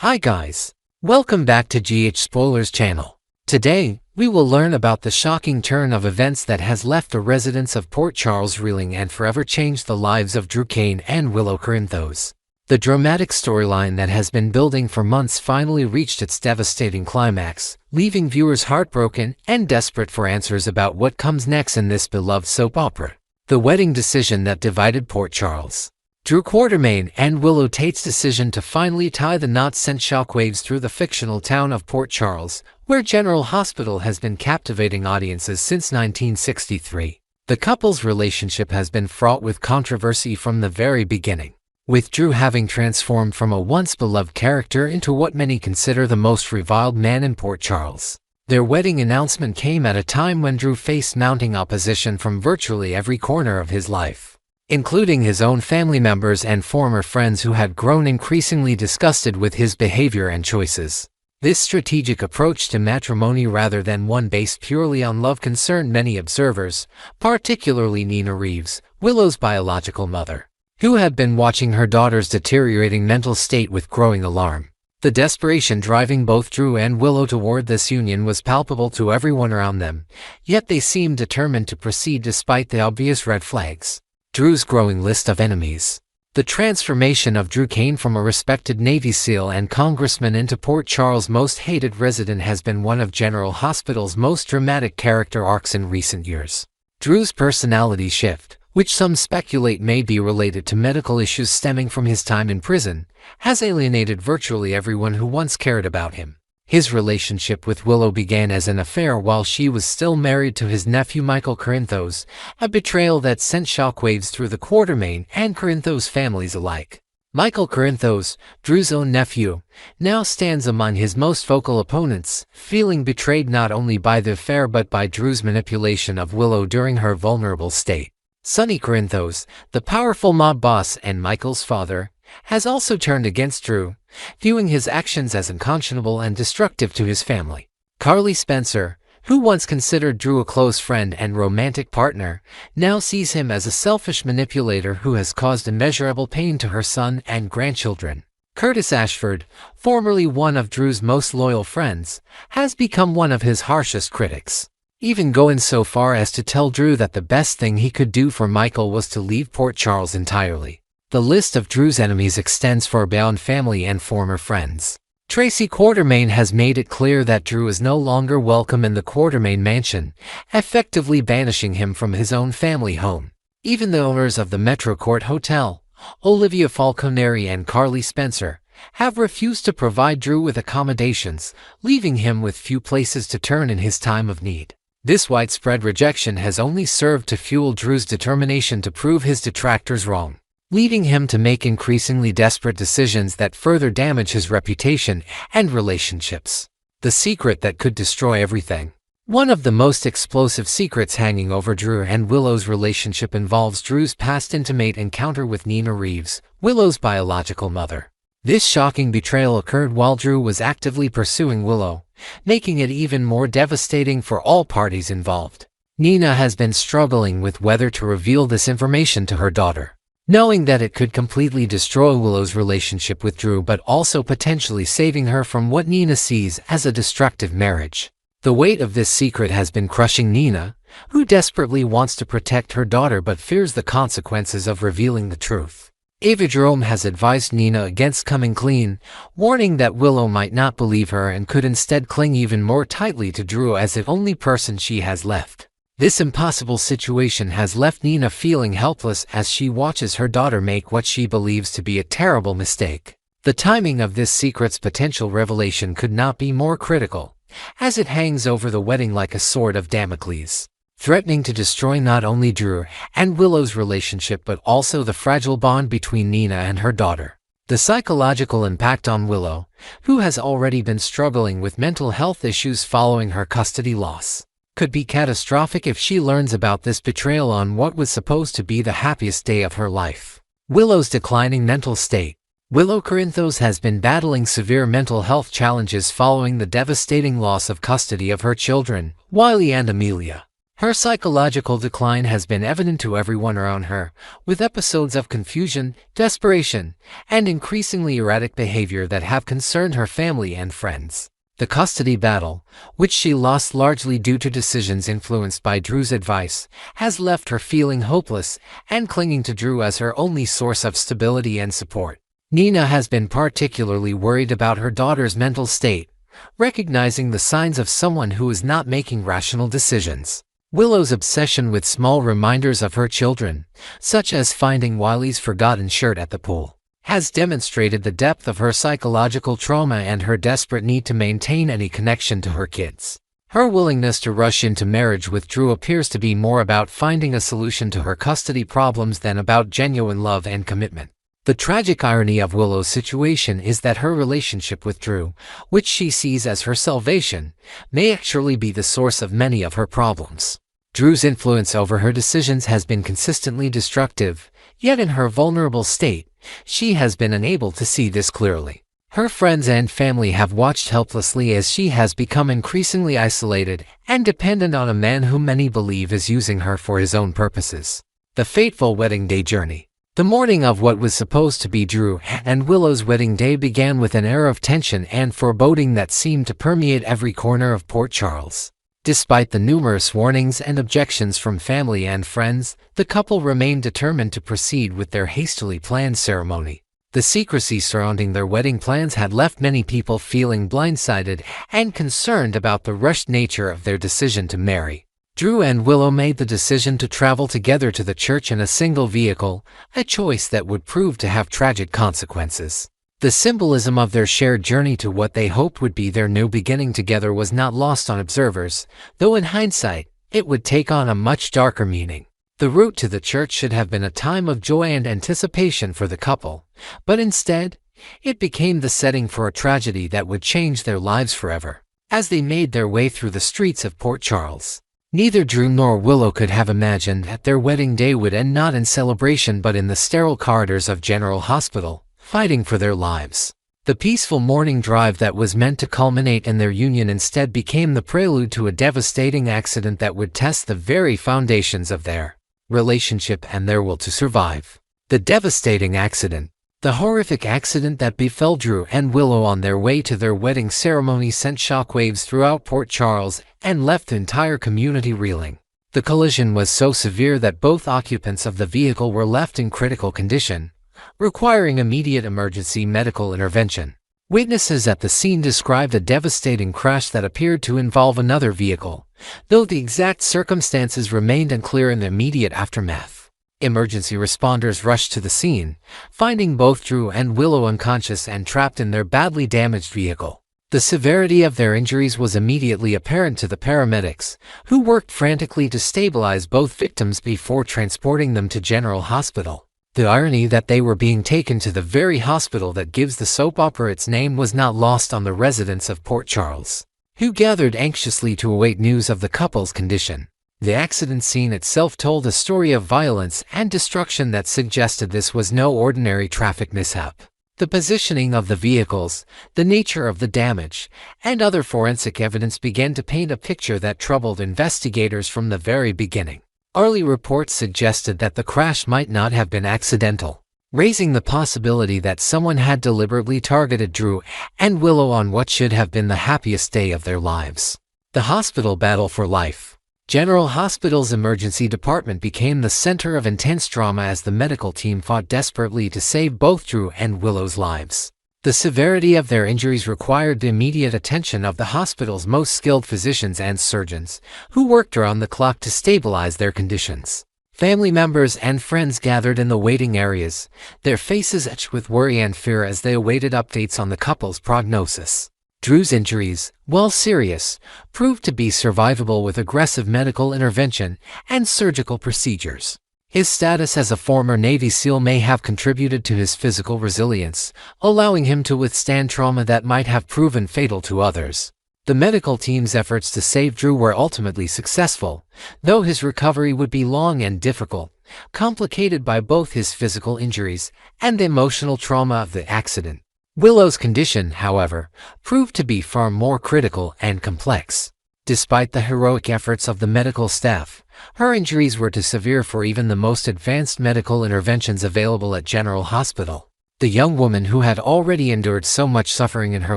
Hi guys! Welcome back to GH Spoilers channel. Today, we will learn about the shocking turn of events that has left the residents of Port Charles reeling and forever changed the lives of Drew Cain and Willow Corinthos. The dramatic storyline that has been building for months finally reached its devastating climax, leaving viewers heartbroken and desperate for answers about what comes next in this beloved soap opera. The wedding decision that divided Port Charles. Drew Quartermaine and Willow Tate's decision to finally tie the knot sent shockwaves through the fictional town of Port Charles, where General Hospital has been captivating audiences since 1963. The couple's relationship has been fraught with controversy from the very beginning, with Drew having transformed from a once-beloved character into what many consider the most reviled man in Port Charles. Their wedding announcement came at a time when Drew faced mounting opposition from virtually every corner of his life, including his own family members and former friends who had grown increasingly disgusted with his behavior and choices. This strategic approach to matrimony rather than one based purely on love concerned many observers, particularly Nina Reeves, Willow's biological mother, who had been watching her daughter's deteriorating mental state with growing alarm. The desperation driving both Drew and Willow toward this union was palpable to everyone around them, yet they seemed determined to proceed despite the obvious red flags. Drew's growing list of enemies. The transformation of Drew Cain from a respected Navy SEAL and congressman into Port Charles' most hated resident has been one of General Hospital's most dramatic character arcs in recent years. Drew's personality shift, which some speculate may be related to medical issues stemming from his time in prison, has alienated virtually everyone who once cared about him. His relationship with Willow began as an affair while she was still married to his nephew Michael Corinthos, a betrayal that sent shockwaves through the Quartermaine and Corinthos families alike. Michael Corinthos, Drew's own nephew, now stands among his most vocal opponents, feeling betrayed not only by the affair but by Drew's manipulation of Willow during her vulnerable state. Sonny Corinthos, the powerful mob boss and Michael's father, has also turned against Drew, viewing his actions as unconscionable and destructive to his family. Carly Spencer, who once considered Drew a close friend and romantic partner, now sees him as a selfish manipulator who has caused immeasurable pain to her son and grandchildren. Curtis Ashford, formerly one of Drew's most loyal friends, has become one of his harshest critics, even going so far as to tell Drew that the best thing he could do for Michael was to leave Port Charles entirely. The list of Drew's enemies extends far beyond family and former friends. Tracy Quartermaine has made it clear that Drew is no longer welcome in the Quartermaine mansion, effectively banishing him from his own family home. Even the owners of the Metro Court Hotel, Olivia Falconeri and Carly Spencer, have refused to provide Drew with accommodations, leaving him with few places to turn in his time of need. This widespread rejection has only served to fuel Drew's determination to prove his detractors wrong, leading him to make increasingly desperate decisions that further damage his reputation and relationships. The secret that could destroy everything. One of the most explosive secrets hanging over Drew and Willow's relationship involves Drew's past intimate encounter with Nina Reeves, Willow's biological mother. This shocking betrayal occurred while Drew was actively pursuing Willow, making it even more devastating for all parties involved. Nina has been struggling with whether to reveal this information to her daughter, knowing that it could completely destroy Willow's relationship with Drew but also potentially saving her from what Nina sees as a destructive marriage. The weight of this secret has been crushing Nina, who desperately wants to protect her daughter but fears the consequences of revealing the truth. Ava Jerome has advised Nina against coming clean, warning that Willow might not believe her and could instead cling even more tightly to Drew as the only person she has left. This impossible situation has left Nina feeling helpless as she watches her daughter make what she believes to be a terrible mistake. The timing of this secret's potential revelation could not be more critical, as it hangs over the wedding like a sword of Damocles, threatening to destroy not only Drew and Willow's relationship but also the fragile bond between Nina and her daughter. The psychological impact on Willow, who has already been struggling with mental health issues following her custody loss, could be catastrophic if she learns about this betrayal on what was supposed to be the happiest day of her life. Willow's declining mental state. Willow Corinthos has been battling severe mental health challenges following the devastating loss of custody of her children, Wiley and Amelia. Her psychological decline has been evident to everyone around her, with episodes of confusion, desperation, and increasingly erratic behavior that have concerned her family and friends. The custody battle, which she lost largely due to decisions influenced by Drew's advice, has left her feeling hopeless and clinging to Drew as her only source of stability and support. Nina has been particularly worried about her daughter's mental state, recognizing the signs of someone who is not making rational decisions. Willow's obsession with small reminders of her children, such as finding Wiley's forgotten shirt at the pool, has demonstrated the depth of her psychological trauma and her desperate need to maintain any connection to her kids. Her willingness to rush into marriage with Drew appears to be more about finding a solution to her custody problems than about genuine love and commitment. The tragic irony of Willow's situation is that her relationship with Drew, which she sees as her salvation, may actually be the source of many of her problems. Drew's influence over her decisions has been consistently destructive, yet in her vulnerable state, she has been unable to see this clearly. Her friends and family have watched helplessly as she has become increasingly isolated and dependent on a man whom many believe is using her for his own purposes. The fateful wedding day journey. The morning of what was supposed to be Drew and Willow's wedding day began with an air of tension and foreboding that seemed to permeate every corner of Port Charles. Despite the numerous warnings and objections from family and friends, the couple remained determined to proceed with their hastily planned ceremony. The secrecy surrounding their wedding plans had left many people feeling blindsided and concerned about the rushed nature of their decision to marry. Drew and Willow made the decision to travel together to the church in a single vehicle, a choice that would prove to have tragic consequences. The symbolism of their shared journey to what they hoped would be their new beginning together was not lost on observers, though in hindsight, it would take on a much darker meaning. The route to the church should have been a time of joy and anticipation for the couple, but instead, it became the setting for a tragedy that would change their lives forever. As they made their way through the streets of Port Charles, neither Drew nor Willow could have imagined that their wedding day would end not in celebration but in the sterile corridors of General Hospital, fighting for their lives. The peaceful morning drive that was meant to culminate in their union instead became the prelude to a devastating accident that would test the very foundations of their relationship and their will to survive. The devastating accident. The horrific accident that befell Drew and Willow on their way to their wedding ceremony sent shockwaves throughout Port Charles and left the entire community reeling. The collision was so severe that both occupants of the vehicle were left in critical condition, requiring immediate emergency medical intervention. Witnesses at the scene described a devastating crash that appeared to involve another vehicle, though the exact circumstances remained unclear in the immediate aftermath. Emergency responders rushed to the scene, finding both Drew and Willow unconscious and trapped in their badly damaged vehicle. The severity of their injuries was immediately apparent to the paramedics, who worked frantically to stabilize both victims before transporting them to General Hospital. The irony that they were being taken to the very hospital that gives the soap opera its name was not lost on the residents of Port Charles, who gathered anxiously to await news of the couple's condition. The accident scene itself told a story of violence and destruction that suggested this was no ordinary traffic mishap. The positioning of the vehicles, the nature of the damage, and other forensic evidence began to paint a picture that troubled investigators from the very beginning. Early reports suggested that the crash might not have been accidental, raising the possibility that someone had deliberately targeted Drew and Willow on what should have been the happiest day of their lives. The hospital battle for life. General Hospital's emergency department became the center of intense drama as the medical team fought desperately to save both Drew and Willow's lives. The severity of their injuries required the immediate attention of the hospital's most skilled physicians and surgeons, who worked around the clock to stabilize their conditions. Family members and friends gathered in the waiting areas, their faces etched with worry and fear as they awaited updates on the couple's prognosis. Drew's injuries, while serious, proved to be survivable with aggressive medical intervention and surgical procedures. His status as a former Navy SEAL may have contributed to his physical resilience, allowing him to withstand trauma that might have proven fatal to others. The medical team's efforts to save Drew were ultimately successful, though his recovery would be long and difficult, complicated by both his physical injuries and the emotional trauma of the accident. Willow's condition, however, proved to be far more critical and complex. Despite the heroic efforts of the medical staff, her injuries were too severe for even the most advanced medical interventions available at General Hospital. The young woman who had already endured so much suffering in her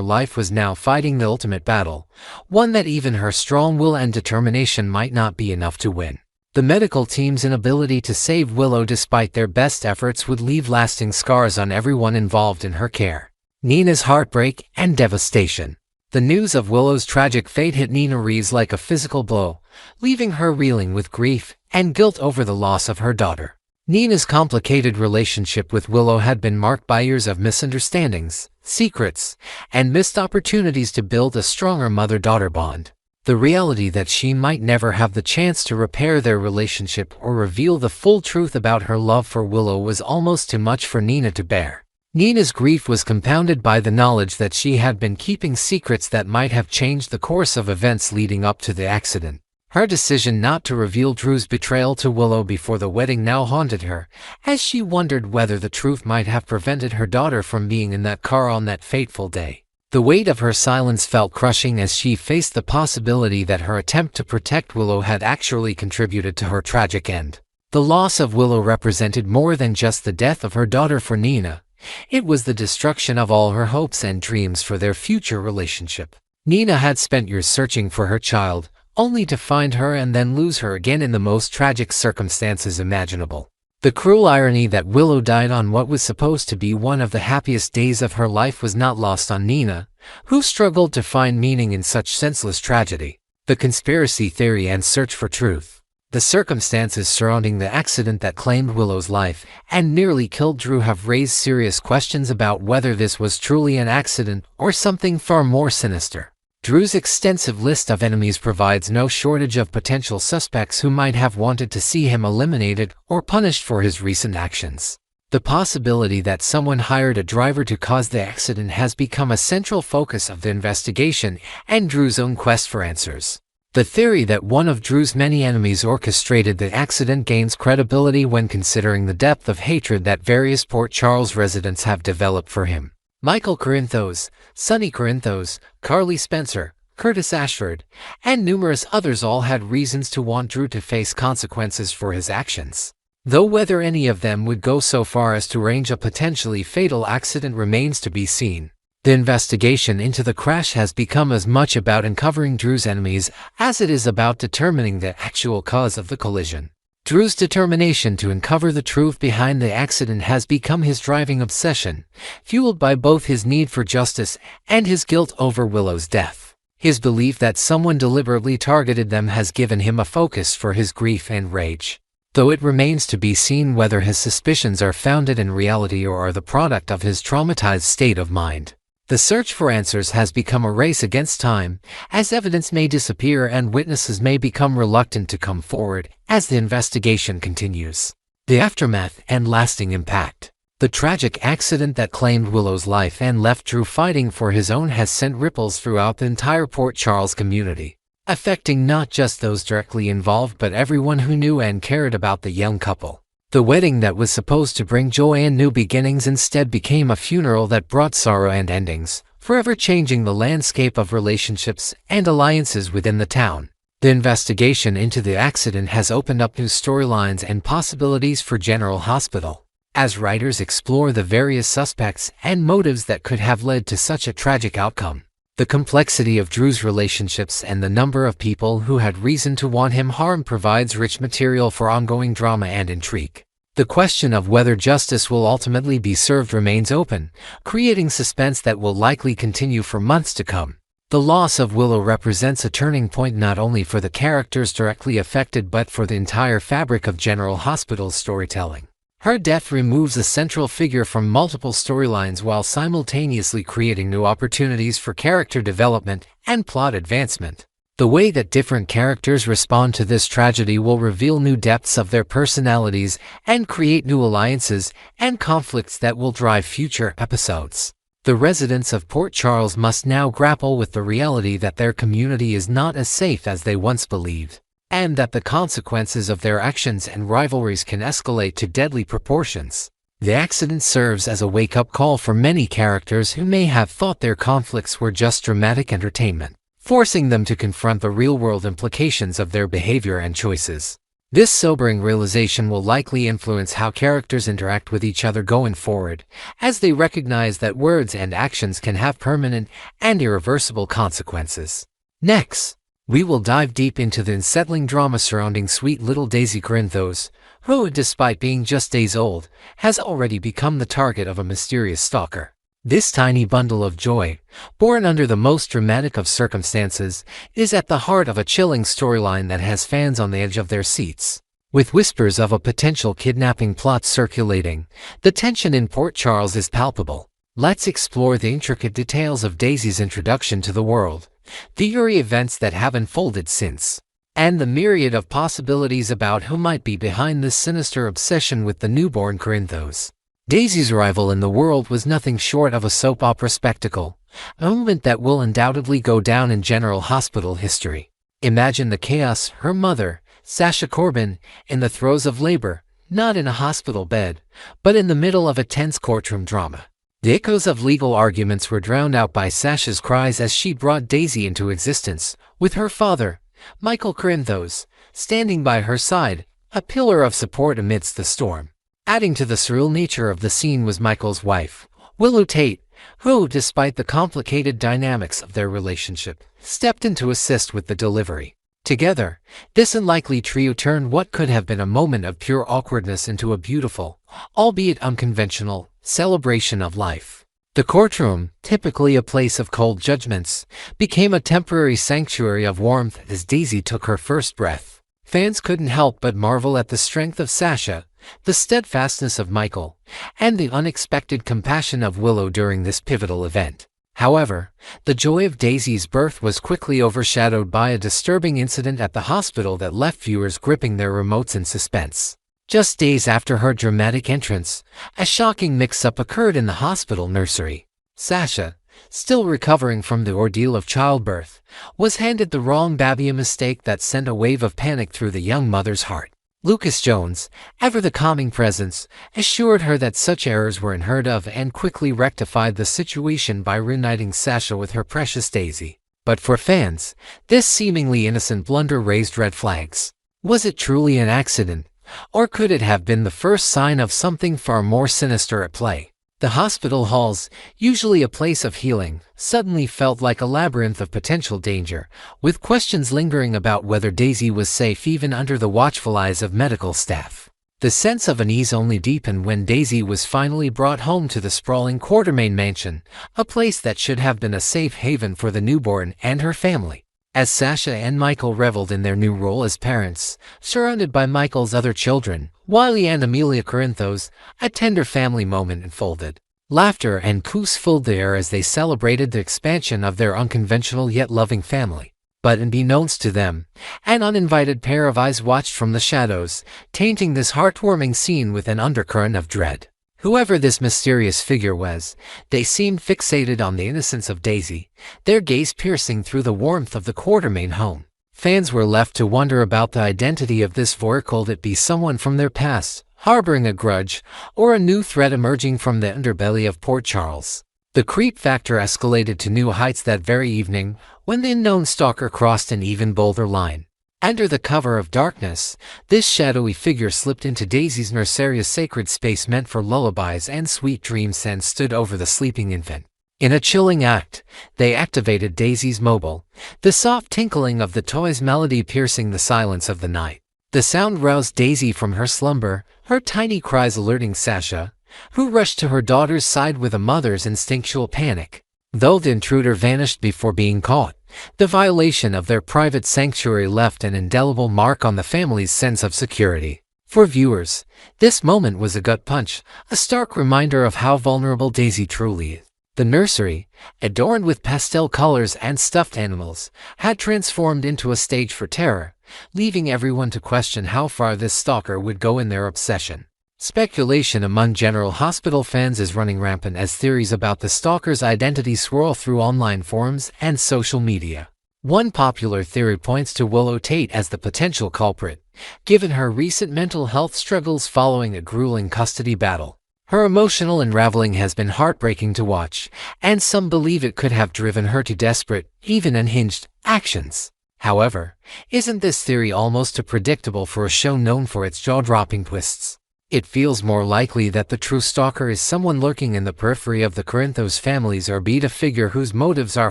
life was now fighting the ultimate battle, one that even her strong will and determination might not be enough to win. The medical team's inability to save Willow despite their best efforts would leave lasting scars on everyone involved in her care. Nina's heartbreak and devastation. The news of Willow's tragic fate hit Nina Reeves like a physical blow, leaving her reeling with grief and guilt over the loss of her daughter. Nina's complicated relationship with Willow had been marked by years of misunderstandings, secrets, and missed opportunities to build a stronger mother-daughter bond. The reality that she might never have the chance to repair their relationship or reveal the full truth about her love for Willow was almost too much for Nina to bear. Nina's grief was compounded by the knowledge that she had been keeping secrets that might have changed the course of events leading up to the accident. Her decision not to reveal Drew's betrayal to Willow before the wedding now haunted her, as she wondered whether the truth might have prevented her daughter from being in that car on that fateful day. The weight of her silence felt crushing as she faced the possibility that her attempt to protect Willow had actually contributed to her tragic end. The loss of Willow represented more than just the death of her daughter for Nina. It was the destruction of all her hopes and dreams for their future relationship. Nina had spent years searching for her child, only to find her and then lose her again in the most tragic circumstances imaginable. The cruel irony that Willow died on what was supposed to be one of the happiest days of her life was not lost on Nina, who struggled to find meaning in such senseless tragedy. The conspiracy theory and search for truth. The circumstances surrounding the accident that claimed Willow's life and nearly killed Drew have raised serious questions about whether this was truly an accident or something far more sinister. Drew's extensive list of enemies provides no shortage of potential suspects who might have wanted to see him eliminated or punished for his recent actions. The possibility that someone hired a driver to cause the accident has become a central focus of the investigation and Drew's own quest for answers. The theory that one of Drew's many enemies orchestrated the accident gains credibility when considering the depth of hatred that various Port Charles residents have developed for him. Michael Corinthos, Sonny Corinthos, Carly Spencer, Curtis Ashford, and numerous others all had reasons to want Drew to face consequences for his actions. Though whether any of them would go so far as to arrange a potentially fatal accident remains to be seen. The investigation into the crash has become as much about uncovering Drew's enemies as it is about determining the actual cause of the collision. Drew's determination to uncover the truth behind the accident has become his driving obsession, fueled by both his need for justice and his guilt over Willow's death. His belief that someone deliberately targeted them has given him a focus for his grief and rage. Though it remains to be seen whether his suspicions are founded in reality or are the product of his traumatized state of mind. The search for answers has become a race against time, as evidence may disappear and witnesses may become reluctant to come forward as the investigation continues. The aftermath and lasting impact. The tragic accident that claimed Willow's life and left Drew fighting for his own has sent ripples throughout the entire Port Charles community, affecting not just those directly involved but everyone who knew and cared about the young couple. The wedding that was supposed to bring joy and new beginnings instead became a funeral that brought sorrow and endings, forever changing the landscape of relationships and alliances within the town. The investigation into the accident has opened up new storylines and possibilities for General Hospital, as writers explore the various suspects and motives that could have led to such a tragic outcome. The complexity of Drew's relationships and the number of people who had reason to want him harmed provides rich material for ongoing drama and intrigue. The question of whether justice will ultimately be served remains open, creating suspense that will likely continue for months to come. The loss of Willow represents a turning point not only for the characters directly affected but for the entire fabric of General Hospital's storytelling. Her death removes a central figure from multiple storylines while simultaneously creating new opportunities for character development and plot advancement. The way that different characters respond to this tragedy will reveal new depths of their personalities and create new alliances and conflicts that will drive future episodes. The residents of Port Charles must now grapple with the reality that their community is not as safe as they once believed, and that the consequences of their actions and rivalries can escalate to deadly proportions. The accident serves as a wake-up call for many characters who may have thought their conflicts were just dramatic entertainment. forcing them to confront the real-world implications of their behavior and choices. This sobering realization will likely influence how characters interact with each other going forward, as they recognize that words and actions can have permanent and irreversible consequences. Next, we will dive deep into the unsettling drama surrounding sweet little Daisy Corinthos, who, despite being just days old, has already become the target of a mysterious stalker. This tiny bundle of joy, born under the most dramatic of circumstances, is at the heart of a chilling storyline that has fans on the edge of their seats. With whispers of a potential kidnapping plot circulating, the tension in Port Charles is palpable. Let's explore the intricate details of Daisy's introduction to the world, the eerie events that have unfolded since, and the myriad of possibilities about who might be behind this sinister obsession with the newborn Corinthos. Daisy's arrival in the world was nothing short of a soap opera spectacle, a moment that will undoubtedly go down in General Hospital history. Imagine the chaos: her mother, Sasha Corbin, in the throes of labor, not in a hospital bed, but in the middle of a tense courtroom drama. The echoes of legal arguments were drowned out by Sasha's cries as she brought Daisy into existence, with her father, Michael Corinthos, standing by her side, a pillar of support amidst the storm. Adding to the surreal nature of the scene was Michael's wife, Willow Tate, who, despite the complicated dynamics of their relationship, stepped in to assist with the delivery. Together, this unlikely trio turned what could have been a moment of pure awkwardness into a beautiful, albeit unconventional, celebration of life. The courtroom, typically a place of cold judgments, became a temporary sanctuary of warmth as Daisy took her first breath. Fans couldn't help but marvel at the strength of Sasha, the steadfastness of Michael, and the unexpected compassion of Willow during this pivotal event. However, the joy of Daisy's birth was quickly overshadowed by a disturbing incident at the hospital that left viewers gripping their remotes in suspense. Just days after her dramatic entrance, a shocking mix-up occurred in the hospital nursery. Sasha, still recovering from the ordeal of childbirth, was handed the wrong baby, a mistake that sent a wave of panic through the young mother's heart. Lucas Jones, ever the calming presence, assured her that such errors were unheard of and quickly rectified the situation by reuniting Sasha with her precious Daisy. But for fans, this seemingly innocent blunder raised red flags. Was it truly an accident, or could it have been the first sign of something far more sinister at play? The hospital halls, usually a place of healing, suddenly felt like a labyrinth of potential danger, with questions lingering about whether Daisy was safe even under the watchful eyes of medical staff. The sense of unease only deepened when Daisy was finally brought home to the sprawling Quartermain mansion, a place that should have been a safe haven for the newborn and her family. As Sasha and Michael reveled in their new role as parents, surrounded by Michael's other children, Wiley and Amelia Corinthos, a tender family moment unfolded. Laughter and coups filled the air as they celebrated the expansion of their unconventional yet loving family. But unbeknownst to them, an uninvited pair of eyes watched from the shadows, tainting this heartwarming scene with an undercurrent of dread. Whoever this mysterious figure was, they seemed fixated on the innocence of Daisy, their gaze piercing through the warmth of the Quartermain home. Fans were left to wonder about the identity of this voyeur. Could it be someone from their past, harboring a grudge, or a new threat emerging from the underbelly of Port Charles? The creep factor escalated to new heights that very evening, when the unknown stalker crossed an even bolder line. Under the cover of darkness, this shadowy figure slipped into Daisy's nursery, a sacred space meant for lullabies and sweet dreams, and stood over the sleeping infant. In a chilling act, they activated Daisy's mobile, the soft tinkling of the toy's melody piercing the silence of the night. The sound roused Daisy from her slumber, her tiny cries alerting Sasha, who rushed to her daughter's side with a mother's instinctual panic. Though the intruder vanished before being caught, the violation of their private sanctuary left an indelible mark on the family's sense of security. For viewers, this moment was a gut punch, a stark reminder of how vulnerable Daisy truly is. The nursery, adorned with pastel colors and stuffed animals, had transformed into a stage for terror, leaving everyone to question how far this stalker would go in their obsession. Speculation among General Hospital fans is running rampant as theories about the stalker's identity swirl through online forums and social media. One popular theory points to Willow Tate as the potential culprit, given her recent mental health struggles following a grueling custody battle. Her emotional unraveling has been heartbreaking to watch, and some believe it could have driven her to desperate, even unhinged, actions. However, isn't this theory almost too predictable for a show known for its jaw-dropping twists? It feels more likely that the true stalker is someone lurking in the periphery of the Corinthos families, or be a figure whose motives are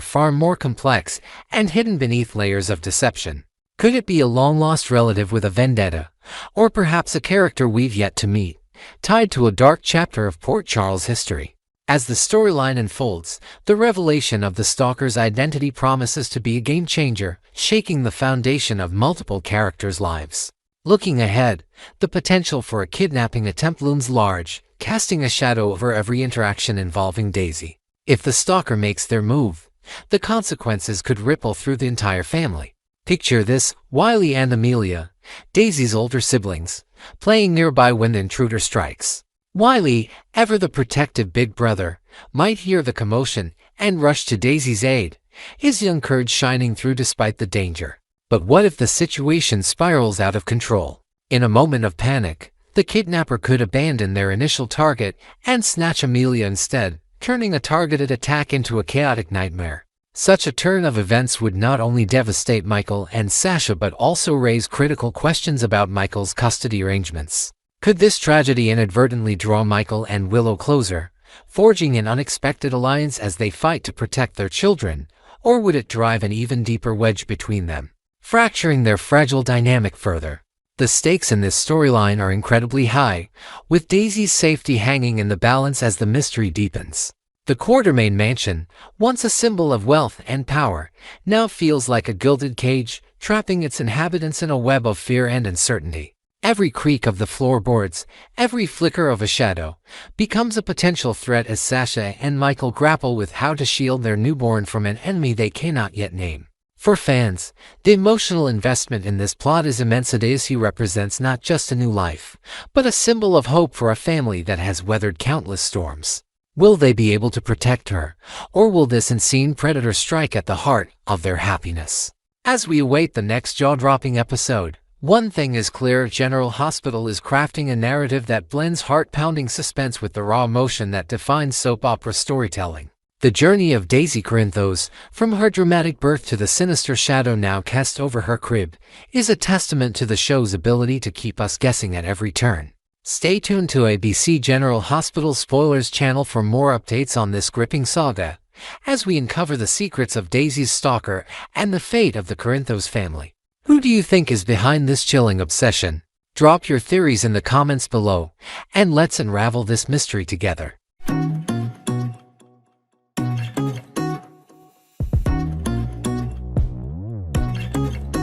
far more complex and hidden beneath layers of deception. Could it be a long-lost relative with a vendetta, or perhaps a character we've yet to meet, tied to a dark chapter of Port Charles history? As the storyline unfolds, the revelation of the stalker's identity promises to be a game-changer, shaking the foundation of multiple characters' lives. Looking ahead, the potential for a kidnapping attempt looms large, casting a shadow over every interaction involving Daisy. If the stalker makes their move, the consequences could ripple through the entire family. Picture this: Wiley and Amelia, Daisy's older siblings, playing nearby when the intruder strikes. Wiley, ever the protective big brother, might hear the commotion and rush to Daisy's aid, his young courage shining through despite the danger. But what if the situation spirals out of control? In a moment of panic, the kidnapper could abandon their initial target and snatch Amelia instead, turning a targeted attack into a chaotic nightmare. Such a turn of events would not only devastate Michael and Sasha but also raise critical questions about Michael's custody arrangements. Could this tragedy inadvertently draw Michael and Willow closer, forging an unexpected alliance as they fight to protect their children, or would it drive an even deeper wedge between them, fracturing their fragile dynamic further? The stakes in this storyline are incredibly high, with Daisy's safety hanging in the balance as the mystery deepens. The Quartermain mansion, once a symbol of wealth and power, now feels like a gilded cage, trapping its inhabitants in a web of fear and uncertainty. Every creak of the floorboards, every flicker of a shadow, becomes a potential threat as Sasha and Michael grapple with how to shield their newborn from an enemy they cannot yet name. For fans, the emotional investment in this plot is immense. Daisy represents not just a new life, but a symbol of hope for a family that has weathered countless storms. Will they be able to protect her, or will this unseen predator strike at the heart of their happiness? As we await the next jaw-dropping episode, one thing is clear: General Hospital is crafting a narrative that blends heart-pounding suspense with the raw emotion that defines soap opera storytelling. The journey of Daisy Corinthos, from her dramatic birth to the sinister shadow now cast over her crib, is a testament to the show's ability to keep us guessing at every turn. Stay tuned to ABC General Hospital Spoilers channel for more updates on this gripping saga, as we uncover the secrets of Daisy's stalker and the fate of the Corinthos family. Who do you think is behind this chilling obsession? Drop your theories in the comments below, and let's unravel this mystery together.